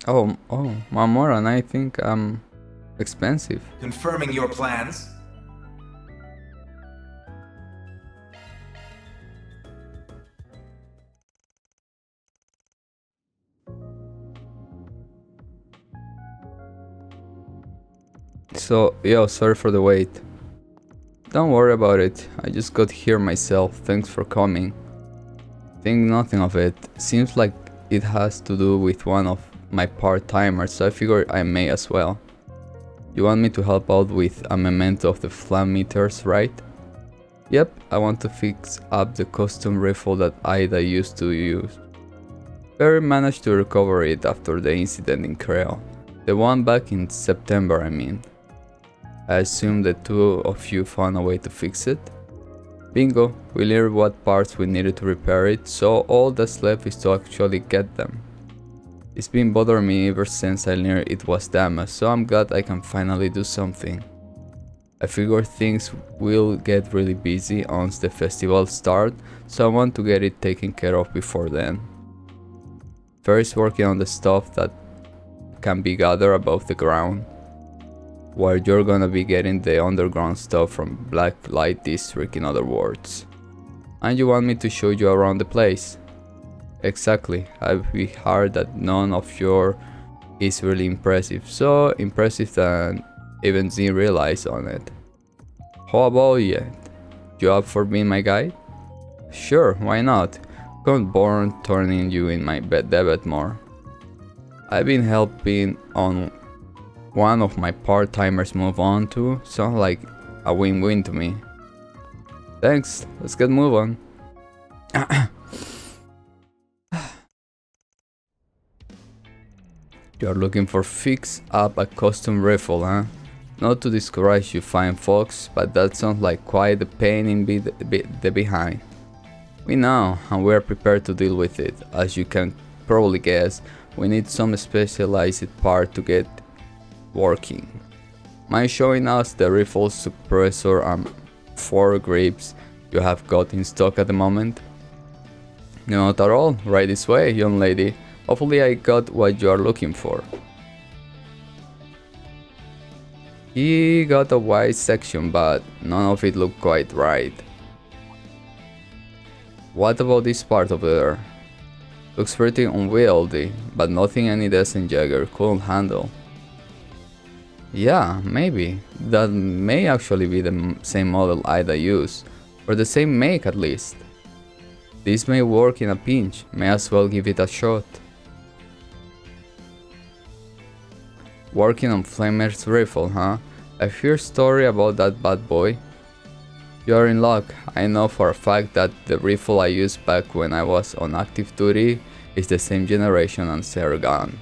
Oh, one more, and I think I'm expensive. Confirming your plans? So, yo, sorry for the wait. Don't worry about it, I just got here myself, thanks for coming. Think nothing of it, seems like it has to do with one of my part-timers, so I figured I may as well. You want me to help out with a memento of the flame meters, right? Yep, I want to fix up the custom rifle that Ida used to use. Barry managed to recover it after the incident in Creole. The one back in September, I mean. I assume the two of you found a way to fix it? Bingo, we learned what parts we needed to repair it, so all that's left is to actually get them. It's been bothering me ever since I learned it was damaged, so I'm glad I can finally do something. I figure things will get really busy once the festival starts, so I want to get it taken care of before then. First, working on the stuff that can be gathered above the ground, while you're gonna be getting the underground stuff from Black Light District, in other words. And you want me to show you around the place? Exactly, I've heard that none of your is really impressive, so impressive that even Z relies on it. How about you? You up for being my guide? Sure, why not? Couldn't born turning you in my debit more. I've been helping on one of my part-timers move on too, sounds like a win-win to me. Thanks, let's get moving. You're looking for fix up a custom rifle, huh? Not to discourage you fine folks, but that sounds like quite a pain in the behind. We know, and we are prepared to deal with it. As you can probably guess, we need some specialized part to get working. Mind showing us the rifle suppressor and 4 grips you have got in stock at the moment? Not at all, right this way, young lady. Hopefully I got what you are looking for. He got a wide section, but none of it looked quite right. What about this part over there? Looks pretty unwieldy, but nothing any decent Jagger couldn't handle. Yeah, maybe. That may actually be the same model Ida used, or the same make at least. This may work in a pinch, may as well give it a shot. Working on Flamer's rifle, huh? I hear a story about that bad boy. You're in luck. I know for a fact that the rifle I used back when I was on active duty is the same generation as her gun.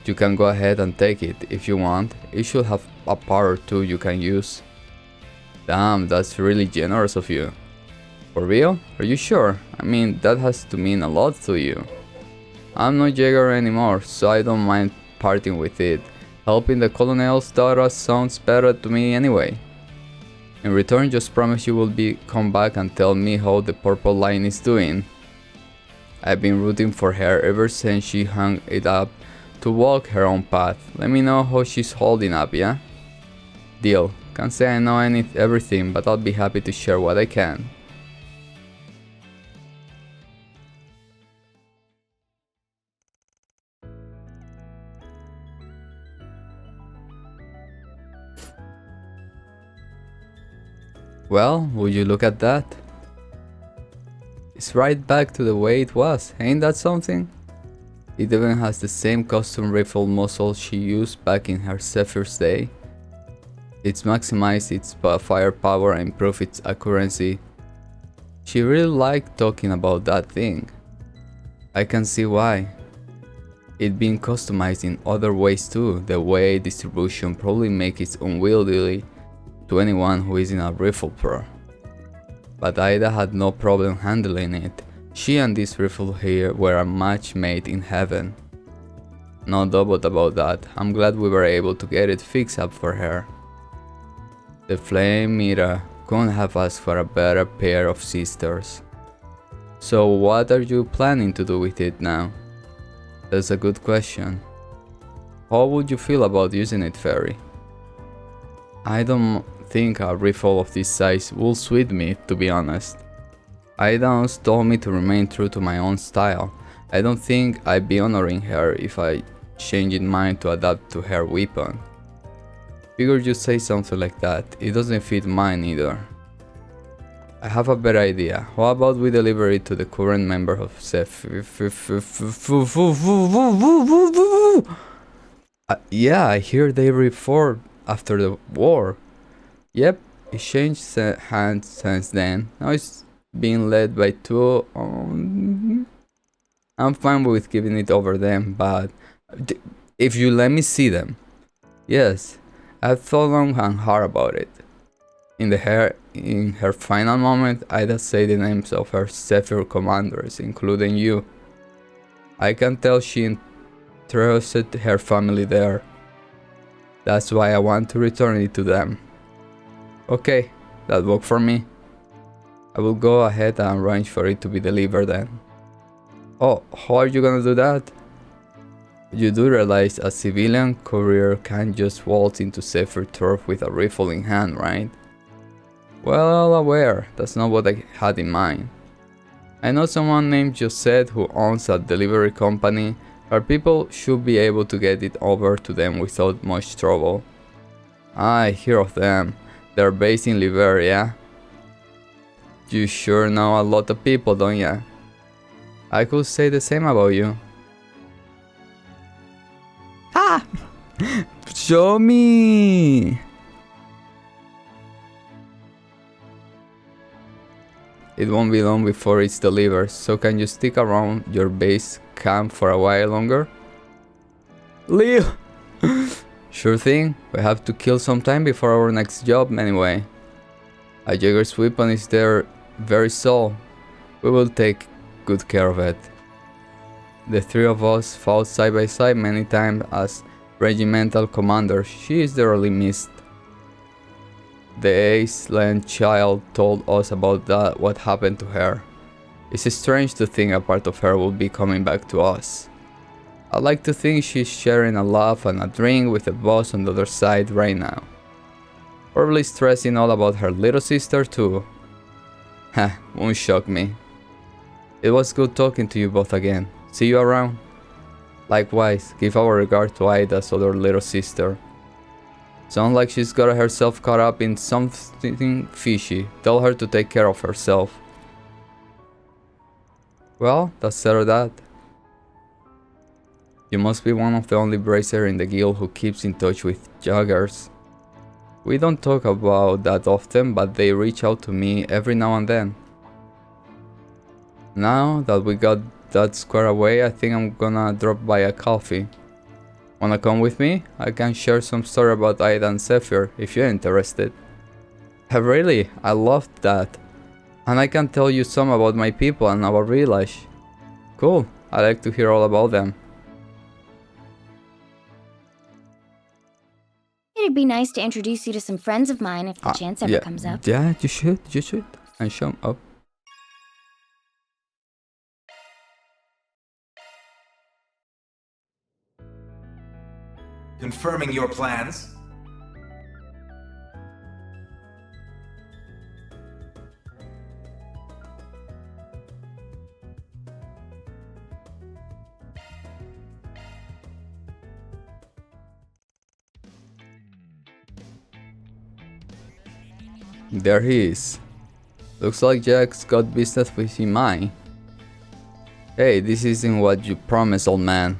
You can go ahead and take it if you want. It should have a part or two you can use. Damn, that's really generous of you. For real? Are you sure? I mean, that has to mean a lot to you. I'm not Jaeger anymore, so I don't mind parting with it. Helping the colonel's daughter sounds better to me anyway. In return, just promise you will come back and tell me how the purple line is doing. I've been rooting for her ever since she hung it up to walk her own path. Let me know how she's holding up, yeah? Deal. Can't say I know everything, but I'll be happy to share what I can. Well, would you look at that? It's right back to the way it was, ain't that something? It even has the same custom rifle muzzle she used back in her ZEPHYR's day. It's maximized its firepower and improved its accuracy. She really liked talking about that thing. I can see why. It being customized in other ways too, the way distribution probably makes it unwieldy to anyone who isn't a rifle pro. But Ida had no problem handling it. She and this rifle here were a match made in heaven. No doubt about that. I'm glad we were able to get it fixed up for her. The flame meter couldn't have asked for a better pair of sisters. So what are you planning to do with it now? That's a good question. How would you feel about using it, Fairy? I don't think a refill of this size will suit me, to be honest. Aidan's told me to remain true to my own style. I don't think I'd be honoring her if I changed mine to adapt to her weapon. Figured you'd say something like that. It doesn't fit mine either. I have a better idea. How about we deliver it to the current member of ZEPHYR? Yeah, I hear they reformed after the war. Yep, it changed hands since then. Now it's being led by two. I'm fine with giving it over them, but if you let me see them. Yes, I've thought long and hard about it. In her final moment, Ida said the names of her ZEPHYR commanders, including you. I can tell she entrusted her family there. That's why I want to return it to them. Okay, that worked for me. I will go ahead and arrange for it to be delivered then. Oh, how are you gonna do that? You do realize a civilian courier can't just waltz into ZEPHYR turf with a rifle in hand, right? Well aware, that's not what I had in mind. I know someone named Josette who owns a delivery company. Her people should be able to get it over to them without much trouble. I hear of them. They're based in Liberia. You sure know a lot of people, don't ya? I could say the same about you. Ah! Show me! It won't be long before it's delivered, so can you stick around your base camp for a while longer? Leave! Sure thing, we have to kill some time before our next job anyway. A Jaeger's weapon is their very soul. We will take good care of it. The three of us fought side by side many times as regimental commanders. She is dearly missed. The Iceland child told us about what happened to her. It's strange to think a part of her will be coming back to us. I like to think she's sharing a laugh and a drink with the boss on the other side right now. Probably stressing all about her little sister too. Heh, won't shock me. It was good talking to you both again. See you around. Likewise, give our regard to Ida's other little sister. Sounds like she's got herself caught up in something fishy. Tell her to take care of herself. Well, that's settled that. You must be one of the only bracer in the guild who keeps in touch with joggers. We don't talk about that often, but they reach out to me every now and then. Now that we got that squared away, I think I'm gonna drop by a coffee. Wanna come with me? I can share some story about Ida and ZEPHYR if you're interested. Really? I loved that. And I can tell you some about my people and our village. Cool, I like to hear all about them. It'd be nice to introduce you to some friends of mine if the chance ever comes up. Yeah, you should. And show 'em up. Confirming your plans? There he is. Looks like Jack's got business with him, mind. Hey, this isn't what you promised, old man.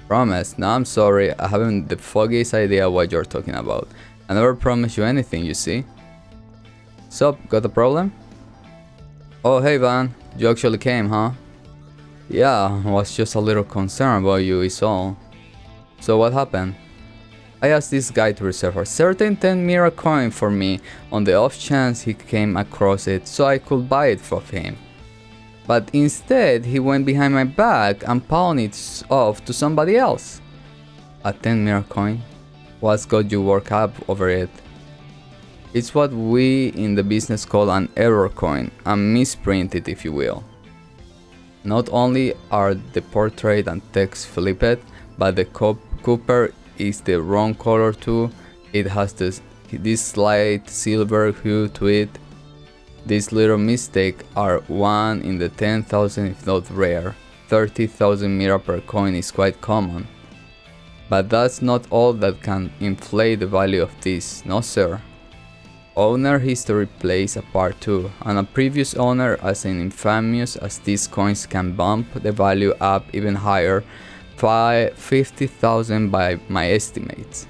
Promise? No, I'm sorry, I haven't the foggiest idea what you're talking about. I never promised you anything, you see. Sup, got a problem? Oh, hey Van, you actually came, huh? Yeah, I was just a little concerned about you, is all. So what happened? I asked this guy to reserve a certain 10 Mira coin for me on the off chance he came across it so I could buy it from him. But instead, he went behind my back and pawned it off to somebody else. A 10 Mira coin? What's got you worked up over it? It's what we in the business call an error coin, a misprinted if you will. Not only are the portrait and text flipped, but the Copper is the wrong color too. It has this slight silver hue to it. These little mistakes are 1 in the 10,000 if not rare. 30,000 mira per coin is quite common. But that's not all that can inflate the value of this, no sir. Owner history plays a part too, and a previous owner as infamous as these coins can bump the value up even higher, 50,000 by my estimates.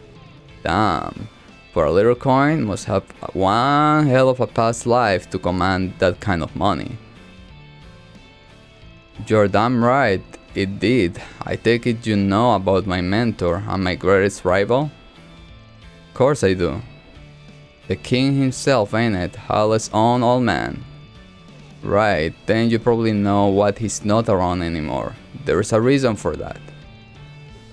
Damn, for a little coin must have one hell of a past life to command that kind of money. You're damn right, it did. I take it you know about my mentor and my greatest rival? Course I do. The king himself, ain't it? Hall's own old man. Right, then you probably know why he's not around anymore. There's a reason for that.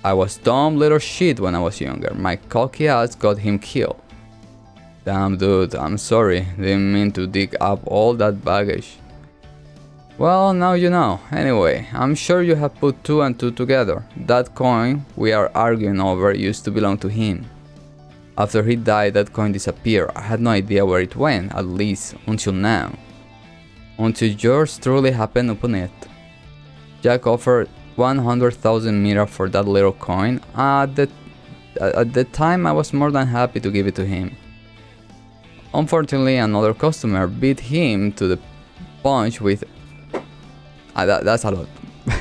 I was dumb little shit when I was younger. My cocky ass got him killed. Damn dude, I'm sorry. Didn't mean to dig up all that baggage. Well, now you know. Anyway, I'm sure you have put 2 and 2 together. That coin we are arguing over used to belong to him. After he died, that coin disappeared. I had no idea where it went, at least until now. Until yours truly happened upon it. Jack offered 100,000 mira for that little coin. At the time I was more than happy to give it to him. Unfortunately, another customer beat him to the punch with... that's a lot.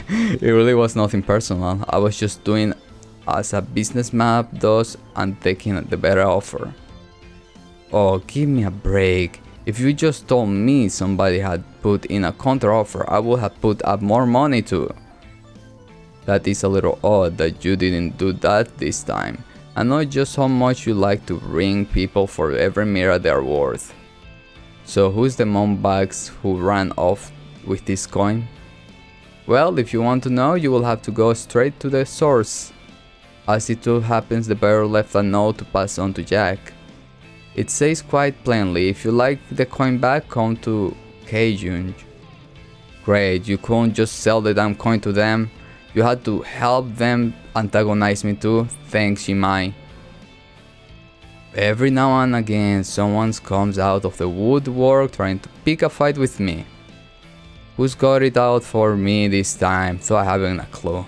It really was nothing personal. I was just doing as a business map does and taking the better offer. Oh, give me a break. If you just told me somebody had put in a counter offer, I would have put up more money too. That is a little odd that you didn't do that this time. I know just how much you like to ring people for every mira they are worth. So who's the monebags who ran off with this coin? Well, if you want to know, you will have to go straight to the source. As it so happens, the bearer left a note to pass on to Jack. It says quite plainly, if you like the coin back, come to Cajun. Great, you couldn't just sell the damn coin to them. You had to help them antagonize me too. Thanks, Shimai. Every now and again, someone comes out of the woodwork trying to pick a fight with me. Who's got it out for me this time? So I haven't a clue.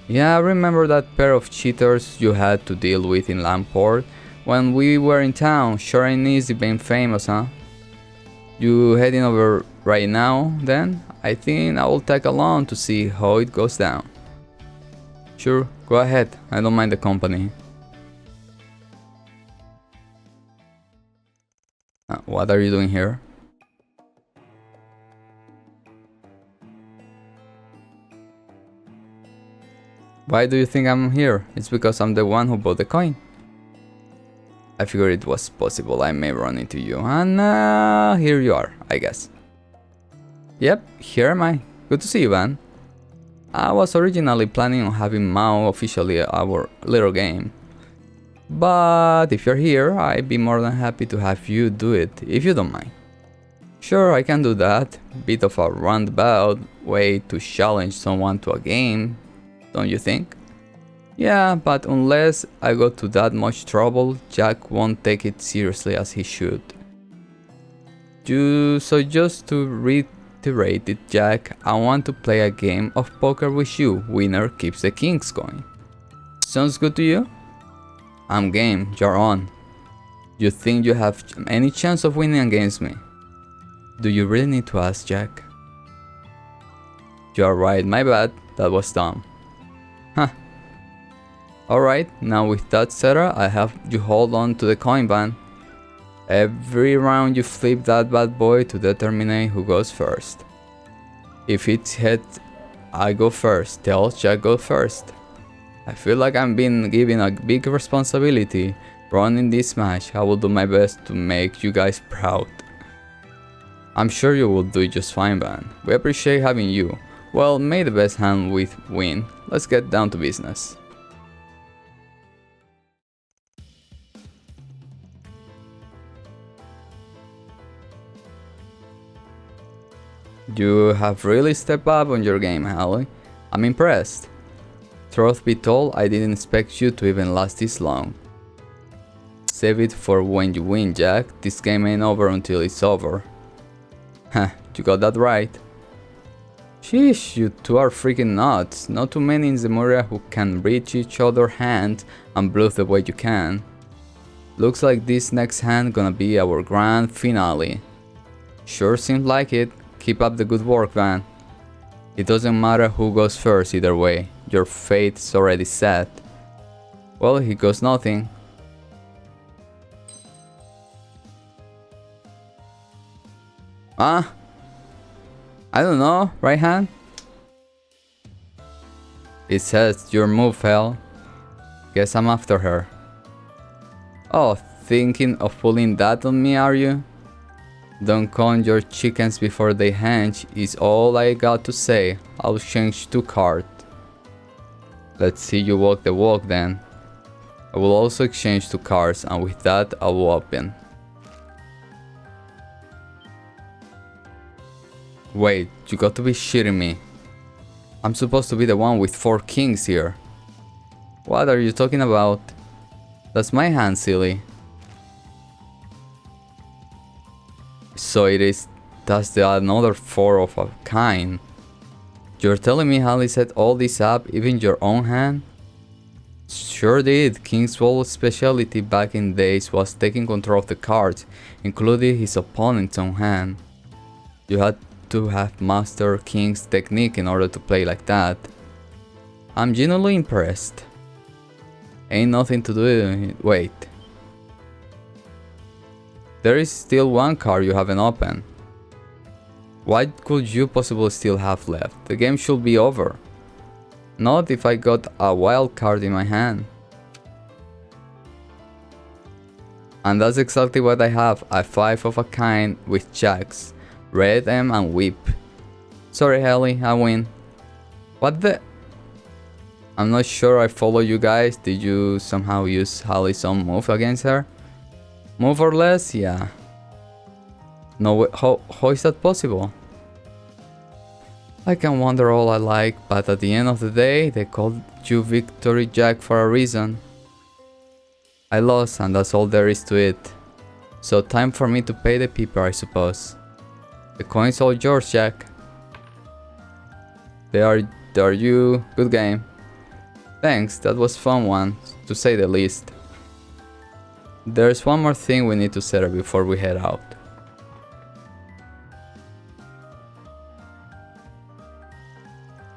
Yeah, I remember that pair of cheaters you had to deal with in Lamport when we were in town. Sure ain't easy being famous, huh? You heading over right now, then? I think I will tag along to see how it goes down. Sure, go ahead. I don't mind the company. What are you doing here? Why do you think I'm here? It's because I'm the one who bought the coin. I figured it was possible I may run into you, and here you are, I guess. Yep, here am I. Good to see you, Van. I was originally planning on having Mao officially our little game. But if you're here, I'd be more than happy to have you do it, if you don't mind. Sure, I can do that. Bit of a roundabout way to challenge someone to a game, don't you think? Yeah, but unless I go to that much trouble, Jack won't take it seriously as he should. So just to reiterate it, Jack, I want to play a game of poker with you. Winner keeps the king's coin. Sounds good to you? I'm game, you're on. You think you have any chance of winning against me? Do you really need to ask, Jack? You're right, my bad, that was dumb. Huh. Alright, now with that settled, I have you hold on to the coin, Van. Every round you flip that bad boy to determine who goes first. If it's heads, I go first, tails, Jack go first. I feel like I'm being given a big responsibility running this match. I will do my best to make you guys proud. I'm sure you will do just fine, Van. We appreciate having you. Well, may the best hand win. Let's get down to business. You have really stepped up on your game, Hallie. I'm impressed. Truth be told, I didn't expect you to even last this long. Save it for when you win, Jack. This game ain't over until it's over. Heh, you got that right. Sheesh, you two are freaking nuts. Not too many in ZEPHYR who can reach each other's hand and bluff the way you can. Looks like this next hand gonna be our grand finale. Sure seems like it. Keep up the good work, man. It doesn't matter who goes first either way. Your fate's already set. Well, here goes nothing. I don't know, right hand? It says your move fell. Guess I'm after her. Oh, thinking of pulling that on me, are you? Don't count your chickens before they hatch is all I got to say. I'll change to card. Let's see you walk the walk then. I will also exchange 2 cards, and with that I will open. Wait, you got to be shitting me. I'm supposed to be the one with 4 kings here. What are you talking about? That's my hand, silly. So it is, that's the another 4 of a kind. You're telling me Hallie set all this up, even your own hand? Sure did. King's whole specialty back in days was taking control of the cards, including his opponent's own hand. You had to have mastered King's technique in order to play like that. I'm genuinely impressed. Ain't nothing to do. Wait. There is still 1 card you haven't opened. What could you possibly still have left? The game should be over. Not if I got a wild card in my hand. And that's exactly what I have, a 5 of a kind with jacks, red M and whip. Sorry Hallie, I win. What the? I'm not sure I follow you guys. Did you somehow use Hallie's own move against her? Move or less? Yeah. No, how is that possible? I can wonder all I like, but at the end of the day, they called you Victory Jack for a reason. I lost, and that's all there is to it. So time for me to pay the piper, I suppose. The coin's all yours, Jack. They are you. Good game. Thanks, that was fun one, to say the least. There's one more thing we need to settle before we head out.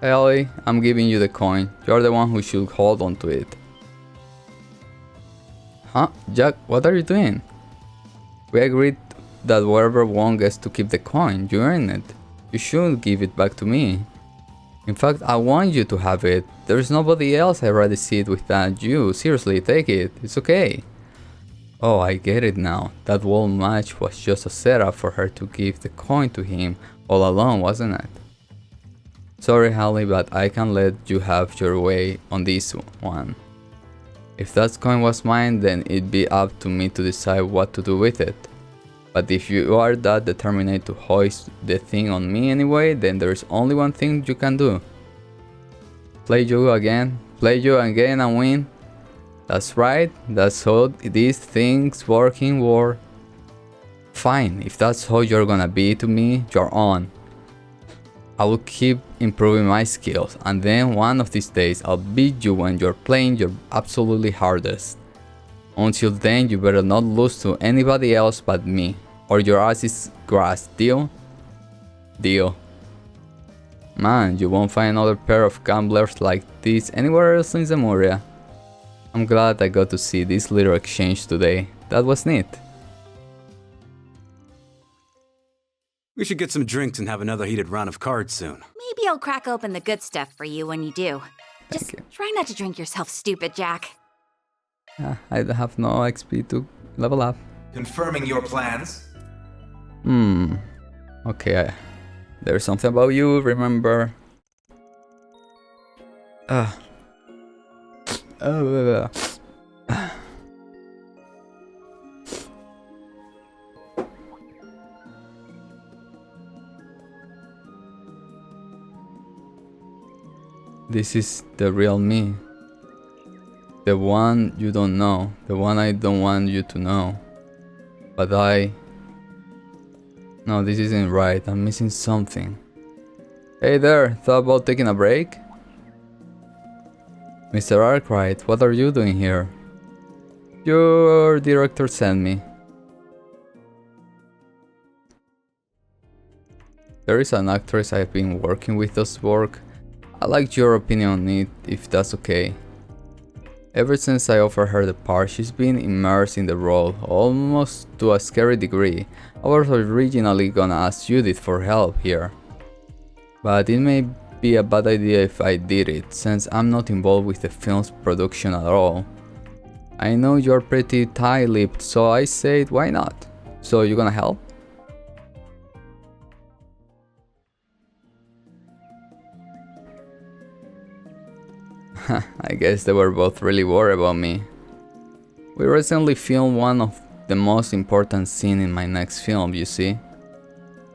Hey Ollie, I'm giving you the coin. You're the one who should hold on to it. Huh? Jack, what are you doing? We agreed that whoever won gets to keep the coin. You earned it. You shouldn't give it back to me. In fact, I want you to have it. There's nobody else I'd rather see it with than you. Seriously, take it. It's okay. Oh, I get it now. That whole match was just a setup for her to give the coin to him all along, wasn't it? Sorry Hallie, but I can't let you have your way on this one. If that coin was mine, then it'd be up to me to decide what to do with it. But if you are that determined to hoist the thing on me anyway, then there's only one thing you can do. Play you again and win. That's right, that's how these things work in war. Fine, if that's how you're gonna be to me, you're on. I will keep improving my skills, and then one of these days I'll beat you when you're playing your absolutely hardest. Until then, you better not lose to anybody else but me, or your ass is grass, deal? Deal. Man, you won't find another pair of gamblers like this anywhere else in ZEPHYR. I'm glad I got to see this little exchange today. That was neat. We should get some drinks and have another heated round of cards soon. Maybe I'll crack open the good stuff for you when you do. Just try not to drink yourself stupid, Jack. I have no XP to level up. Confirming your plans? Okay, there's something about you, remember? This is the real me. The one you don't know. The one I don't want you to know. But No, this isn't right. I'm missing something. Hey there, thought about taking a break? Mr. Arkwright, what are you doing here? Your director sent me. There is an actress I've been working with does work. I'd like your opinion on it, if that's okay. Ever since I offered her the part, she's been immersed in the role, almost to a scary degree. I was originally gonna ask Judith for help here, but it may be a bad idea if I did it, since I'm not involved with the film's production at all. I know you're pretty tight-lipped, so I said why not? So you gonna help? I guess they were both really worried about me. We recently filmed one of the most important scenes in my next film, you see.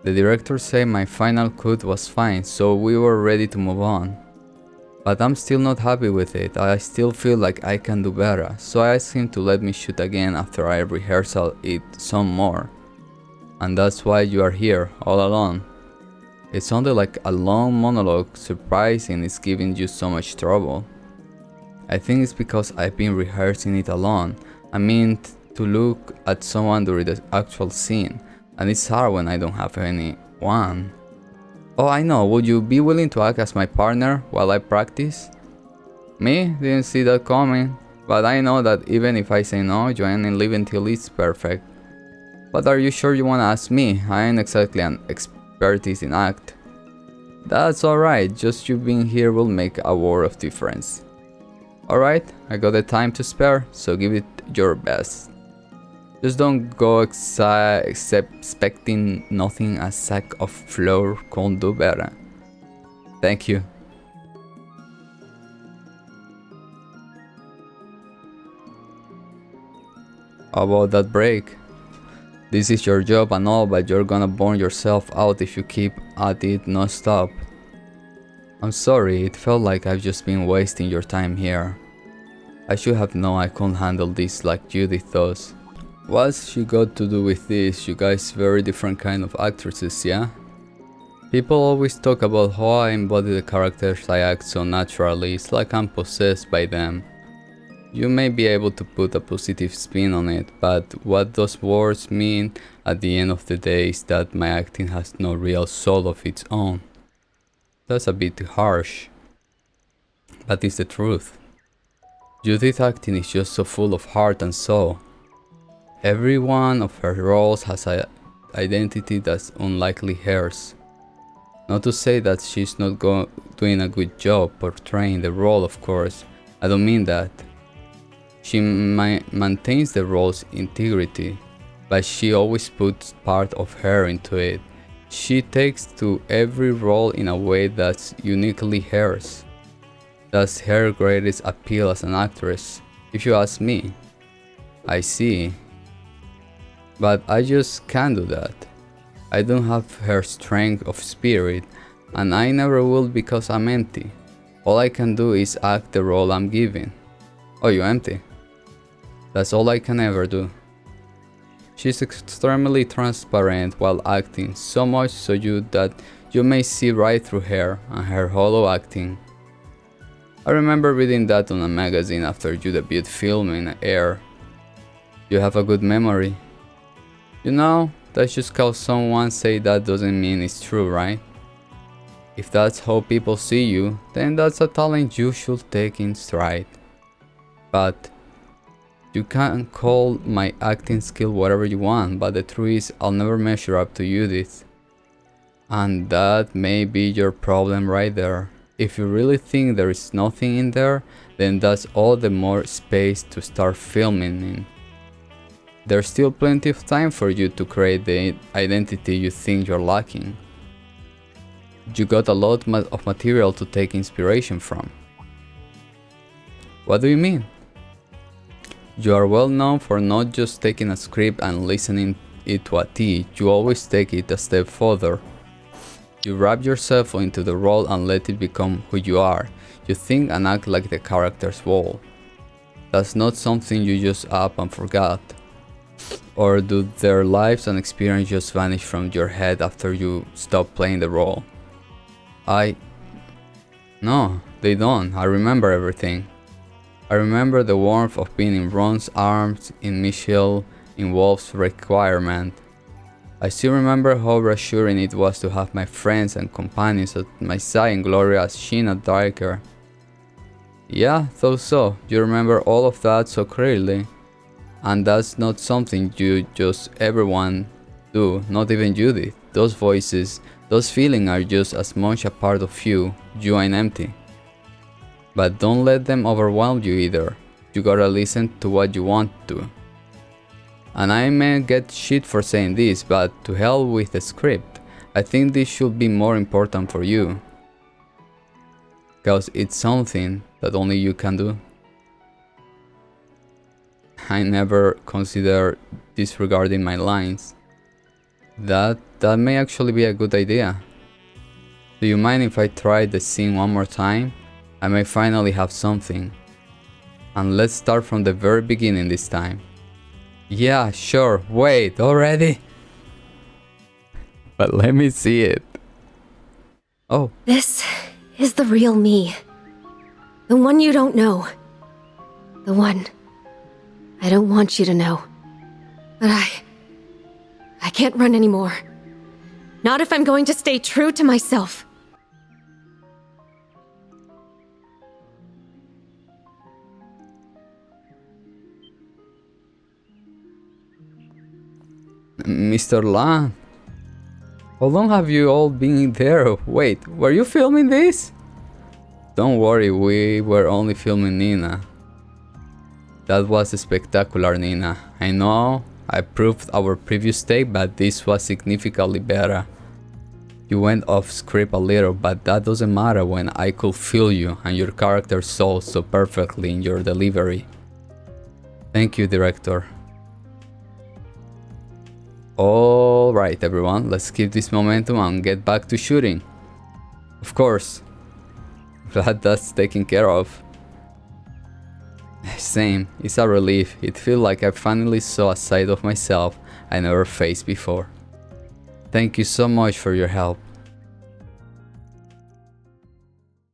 The director said my final cut was fine, so we were ready to move on. But I'm still not happy with it. I still feel like I can do better, so I asked him to let me shoot again after I rehearsed it some more. And that's why you are here, all alone. It sounded like a long monologue, surprising it's giving you so much trouble. I think it's because I've been rehearsing it alone. I mean to look at someone during the actual scene, and it's hard when I don't have anyone. Oh, I know, would you be willing to act as my partner while I practice? Me? Didn't see that coming, but I know that even if I say no, join and leave until it's perfect. But are you sure you wanna ask me? I ain't exactly an expertise in act. That's alright, just you being here will make a world of difference. Alright, I got the time to spare, so give it your best. Just don't go expecting nothing a sack of flour can't do better. Thank you. How about that break? This is your job and all, but you're gonna burn yourself out if you keep at it non-stop. I'm sorry, it felt like I've just been wasting your time here. I should have known I couldn't handle this like Judith does. What's she got to do with this? You guys very different kind of actresses, yeah? People always talk about how I embody the characters I act so naturally, it's like I'm possessed by them. You may be able to put a positive spin on it, but what those words mean at the end of the day is that my acting has no real soul of its own. That's a bit harsh, but it's the truth. Judith's acting is just so full of heart and soul. Every one of her roles has an identity that's unlikely hers. Not to say that she's not doing a good job portraying the role, of course, I don't mean that. She maintains the role's integrity, but she always puts part of her into it. She takes to every role in a way that's uniquely hers. That's her greatest appeal as an actress, if you ask me. I see. But I just can't do that. I don't have her strength of spirit, and I never will because I'm empty. All I can do is act the role I'm given. Oh, you empty? That's all I can ever do. She's extremely transparent while acting, so much so that you may see right through her and her hollow acting. I remember reading that on a magazine after you debuted filming Air. You have a good memory. You know, that's just cause someone say that doesn't mean it's true, right? If that's how people see you, then that's a talent you should take in stride. But you can call my acting skill whatever you want, but the truth is I'll never measure up to Judith. And that may be your problem right there. If you really think there is nothing in there, then that's all the more space to start filming in. There's still plenty of time for you to create the identity you think you're lacking. You got a lot of material to take inspiration from. What do you mean? You are well known for not just taking a script and listening it to a T, you always take it a step further. You wrap yourself into the role and let it become who you are. You think and act like the character's role. That's not something you just up and forgot. Or do their lives and experience just vanish from your head after you stop playing the role? No, they don't. I remember everything. I remember the warmth of being in Ron's arms, in Michelle, in Wolf's requirement. I still remember how reassuring it was to have my friends and companions at my side in glory as Sheen and Darker. Yeah, thought so. You remember all of that so clearly. And that's not something you just everyone do, not even you did. Those voices, those feelings are just as much a part of you ain't empty. But don't let them overwhelm you either. You gotta listen to what you want to. And I may get shit for saying this, but to hell with the script. I think this should be more important for you. Cause it's something that only you can do. I never considered disregarding my lines. That may actually be a good idea. Do you mind if I try the scene one more time? I may finally have something. And let's start from the very beginning this time. Yeah, sure, wait, already? But let me see it. Oh. This is the real me. The one you don't know. The one I don't want you to know. But I can't run anymore. Not if I'm going to stay true to myself. Mr. Lan, how long have you all been there? Wait, were you filming this? Don't worry, we were only filming Nina. That was spectacular, Nina. I know I proved our previous take, but this was significantly better. You went off script a little, but that doesn't matter when I could feel you and your character sold so perfectly in your delivery. Thank you, director. Alright everyone, let's keep this momentum and get back to shooting. Of course. Glad that's taken care of. Same, it's a relief. It feels like I finally saw a side of myself I never faced before. Thank you so much for your help.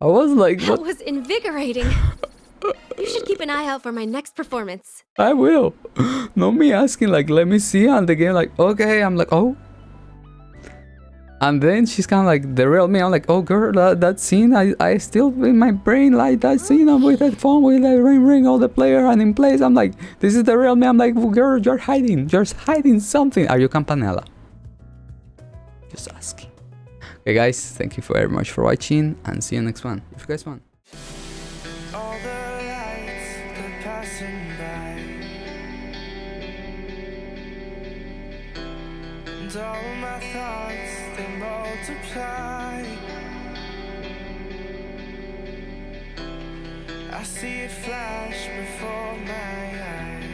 I was like, what? That was invigorating. You should keep an eye out for my next performance. I will. Not me asking like, let me see, and the game like, okay, I'm like, oh. And then she's kind of like, the real me, I'm like, oh girl, that scene, I still in my brain, like that scene, I'm with that phone, with that ring, all the player and in place, I'm like, this is the real me, I'm like, well, girl, you're hiding something. Are you Campanella? Just asking. Okay guys, thank you very much for watching, and see you next one, if you guys want. All the lights, they're passing by, and all my thoughts, they multiply. I see it flash before my eyes.